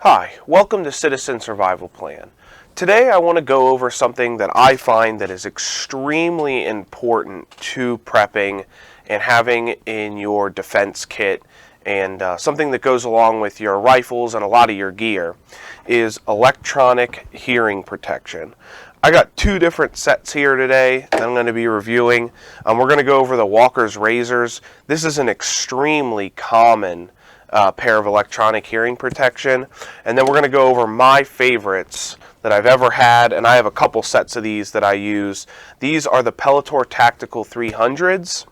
Hi, welcome to Citizen Survival Plan. Today I want to go over something that I find that is extremely important to prepping and having in your defense kit, and something that goes along with your rifles and a lot of your gear is electronic hearing protection. I got two different sets here today that I'm going to be reviewing. We're going to go over the Walker's razors. This is an extremely common pair of electronic hearing protection, and then we're going to go over my favorites that I've ever had, and I have a couple sets of these that I use. These are the Peltor Tactical 300s,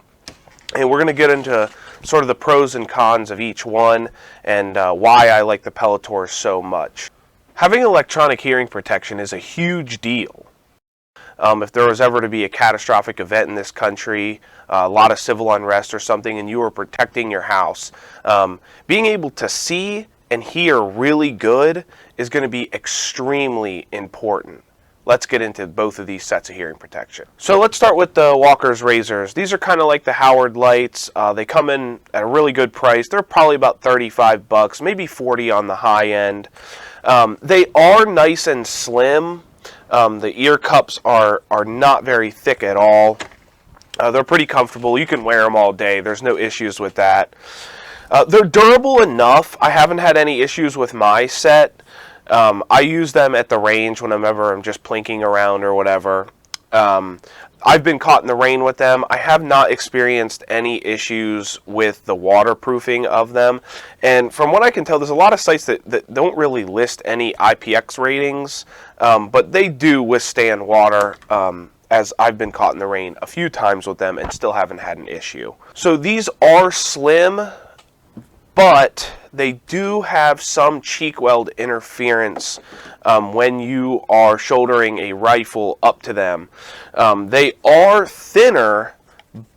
and we're going to get into sort of the pros and cons of each one and why I like the Peltor so much. Having electronic hearing protection is a huge deal. If there was ever to be a catastrophic event in this country, a lot of civil unrest or something, and you were protecting your house, being able to see and hear really good is going to be extremely important. Let's get into both of these sets of hearing protection. So let's start with the Walker's razors. These are kind of like the Howard lights. They come in at a really good price. They're probably about 35 bucks, maybe 40 on the high end. They are nice and slim. The ear cups are not very thick at all. They're pretty comfortable. You can wear them all day. There's no issues with that. They're durable enough. I haven't had any issues with my set. I use them at the range whenever I'm just plinking around or whatever. I've been caught in the rain with them. I have not experienced any issues with the waterproofing of them. And from what I can tell, there's a lot of sites that don't really list any IPX ratings, but they do withstand water, as I've been caught in the rain a few times with them and still haven't had an issue. So these are slim, but they do have some cheek weld interference when you are shouldering a rifle up to them. They are thinner,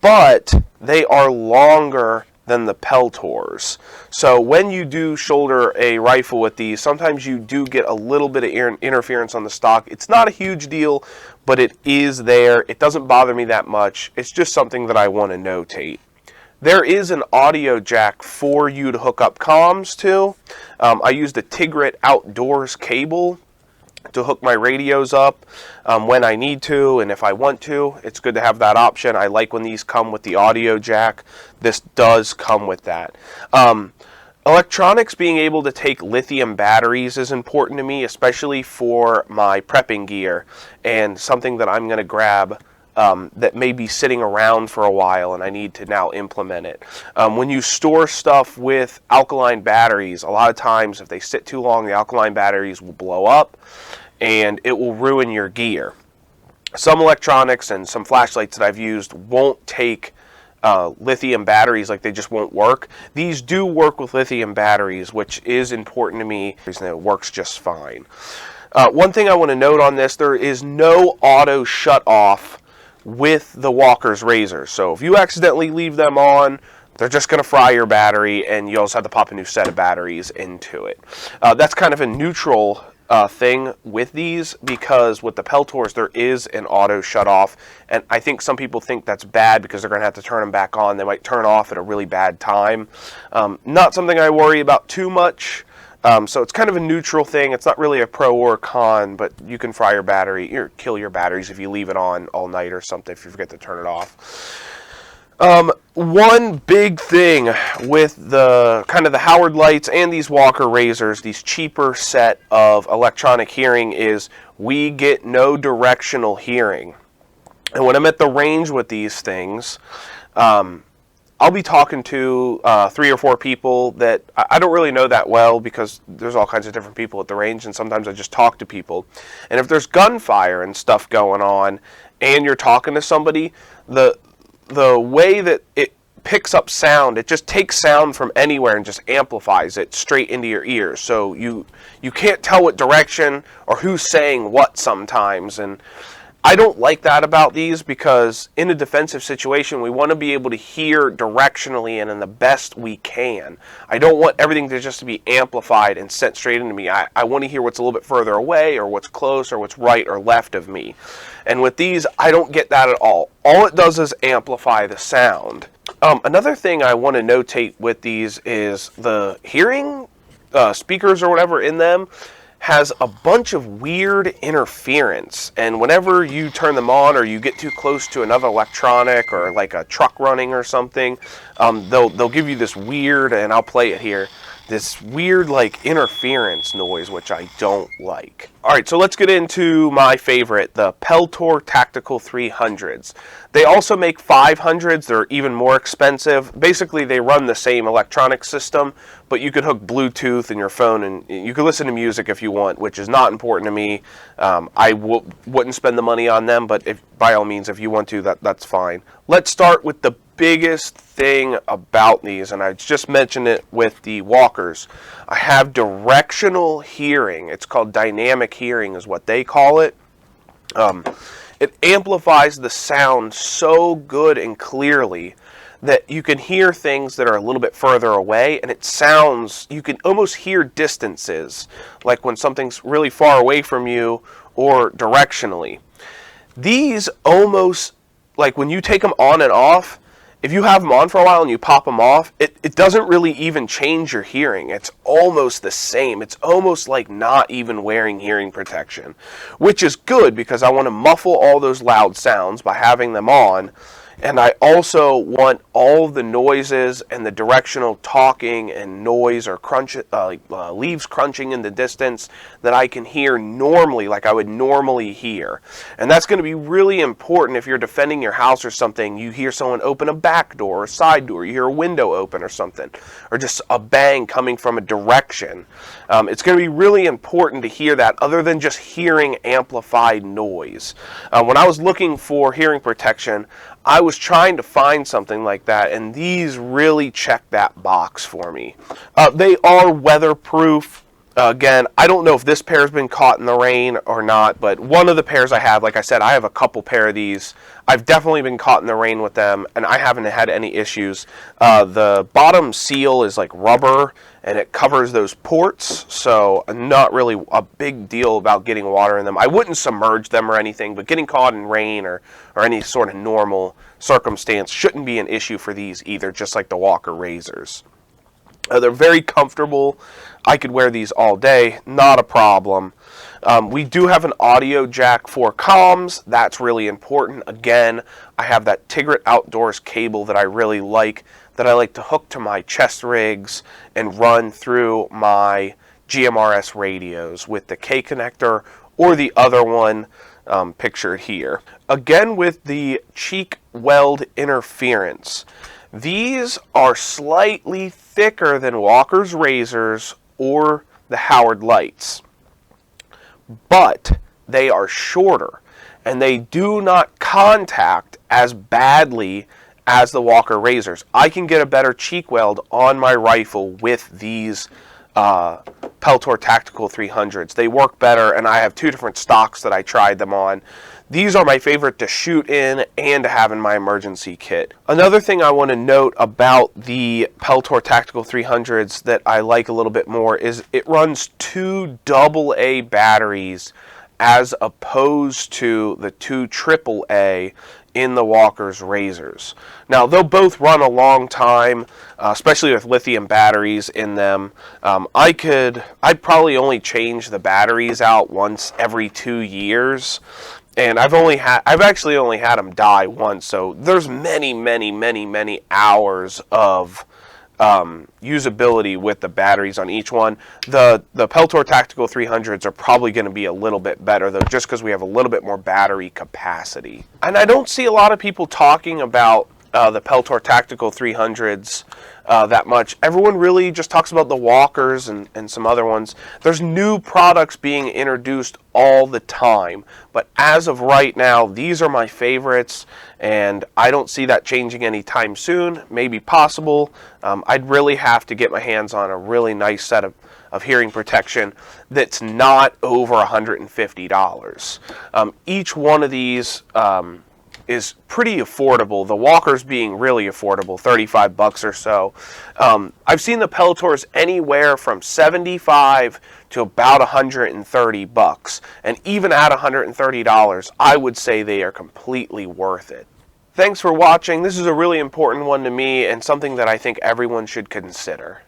but they are longer than the Peltors. So when you do shoulder a rifle with these, sometimes you do get a little bit of interference on the stock. It's not a huge deal, but it is there. It doesn't bother me that much. It's just something that I want to notate. There is an audio jack for you to hook up comms to. I used a Tigrit Outdoors cable to hook my radios up when I need to and if I want to. It's good to have that option. I like when these come with the audio jack. This does come with that. Electronics being able to take lithium batteries is important to me, especially for my prepping gear, and something that I'm going to grab that may be sitting around for a while and I need to now implement it. When you store stuff with alkaline batteries, a lot of times if they sit too long, the alkaline batteries will blow up and it will ruin your gear. Some electronics and some flashlights that I've used won't take lithium batteries, like they just won't work. These do work with lithium batteries, which is important to me, and it works just fine. One thing I want to note on this, there is no auto shut off with the Walker's razors. So if you accidentally leave them on, they're just going to fry your battery and you also have to pop a new set of batteries into it. That's kind of a neutral thing with these, because with the Peltors there is an auto shut off, and I think some people think that's bad because they're going to have to turn them back on. They might turn off at a really bad time. Not something I worry about too much. So it's kind of a neutral thing. It's not really a pro or a con, but you can fry your battery or kill your batteries if you leave it on all night or something, if you forget to turn it off. One big thing with the kind of the Howard lights and these Walker razors, these cheaper set of electronic hearing, is we get no directional hearing. And when I'm at the range with these things, I'll be talking to 3 or 4 people that I don't really know that well, because there's all kinds of different people at the range, and sometimes I just talk to people. And if there's gunfire and stuff going on and you're talking to somebody, the way that it picks up sound, it just takes sound from anywhere and just amplifies it straight into your ears. So you can't tell what direction or who's saying what sometimes. And I don't like that about these, because in a defensive situation, we want to be able to hear directionally and in the best we can. I don't want everything to just be amplified and sent straight into me. I want to hear what's a little bit further away, or what's close, or what's right or left of me. And with these, I don't get that at all. All it does is amplify the sound. Another thing I want to notate with these is the hearing speakers or whatever in them has a bunch of weird interference, and whenever you turn them on or you get too close to another electronic or like a truck running or something, they'll give you this weird, and I'll play it here, this weird like interference noise, which I don't like. Alright, so let's get into my favorite, the Peltor Tactical 300s. They also make 500s. They're even more expensive. Basically, they run the same electronic system, but you could hook Bluetooth in your phone and you can listen to music if you want, which is not important to me. I wouldn't spend the money on them, but by all means, if you want to, that's fine. Let's start with the biggest thing about these, and I just mentioned it with the walkers. I have directional hearing. It's called dynamic hearing is what they call it. It amplifies the sound so good and clearly that you can hear things that are a little bit further away, and it sounds, you can almost hear distances, like when something's really far away from you or directionally. These almost, like when you take them on and off, if you have them on for a while and you pop them off, it doesn't really even change your hearing. It's almost the same. It's almost like not even wearing hearing protection, which is good because I want to muffle all those loud sounds by having them on. And I also want all the noises and the directional talking and noise or crunch, leaves crunching in the distance that I can hear normally, like I would normally hear. And that's going to be really important if you're defending your house or something. You hear someone open a back door or a side door, you hear a window open or something, or just a bang coming from a direction. It's going to be really important to hear that other than just hearing amplified noise. When I was looking for hearing protection, I was trying to find something like that, and these really check that box for me. They are weatherproof. Again, I don't know if this pair has been caught in the rain or not, but one of the pairs I have, like I said, I have a couple pair of these. I've definitely been caught in the rain with them, and I haven't had any issues. The bottom seal is like rubber, and it covers those ports, so not really a big deal about getting water in them. I wouldn't submerge them or anything, but getting caught in rain or any sort of normal circumstance shouldn't be an issue for these either, just like the Walker razors. They're very comfortable. I could wear these all day, not a problem. We do have an audio jack for comms. That's really important. Again, I have that Tigrit Outdoors cable that I really like, that I like to hook to my chest rigs and run through my GMRS radios with the K connector or the other one pictured here. Again, with the cheek weld interference, these are slightly thicker than Walker's razors or the Howard lights, but they are shorter and they do not contact as badly as the Walker razors. I can get a better cheek weld on my rifle with these Peltor Tactical 300s. They work better, and I have two different stocks that I tried them on. These are my favorite to shoot in and to have in my emergency kit. Another thing I want to note about the Peltor Tactical 300s that I like a little bit more is it runs 2 AA batteries as opposed to the 2 AAA in the Walker's razors. Now, they'll both run a long time, especially with lithium batteries in them. I'd probably only change the batteries out once every 2 years. And I've actually only had them die once, so there's many hours of usability with the batteries on each one. The Peltor Tactical 300s are probably going to be a little bit better, though, just because we have a little bit more battery capacity. And I don't see a lot of people talking about the Peltor Tactical 300s that much. Everyone really just talks about the Walkers and some other ones. There's new products being introduced all the time, but as of right now, these are my favorites, and I don't see that changing anytime soon. Maybe possible. I'd really have to get my hands on a really nice set of hearing protection that's not over $150. Each one of these is pretty affordable. The Walkers being really affordable, 35 bucks or so. I've seen the Peltors anywhere from 75 to about 130 bucks. And even at $130, I would say they are completely worth it. Thanks for watching. This is a really important one to me and something that I think everyone should consider.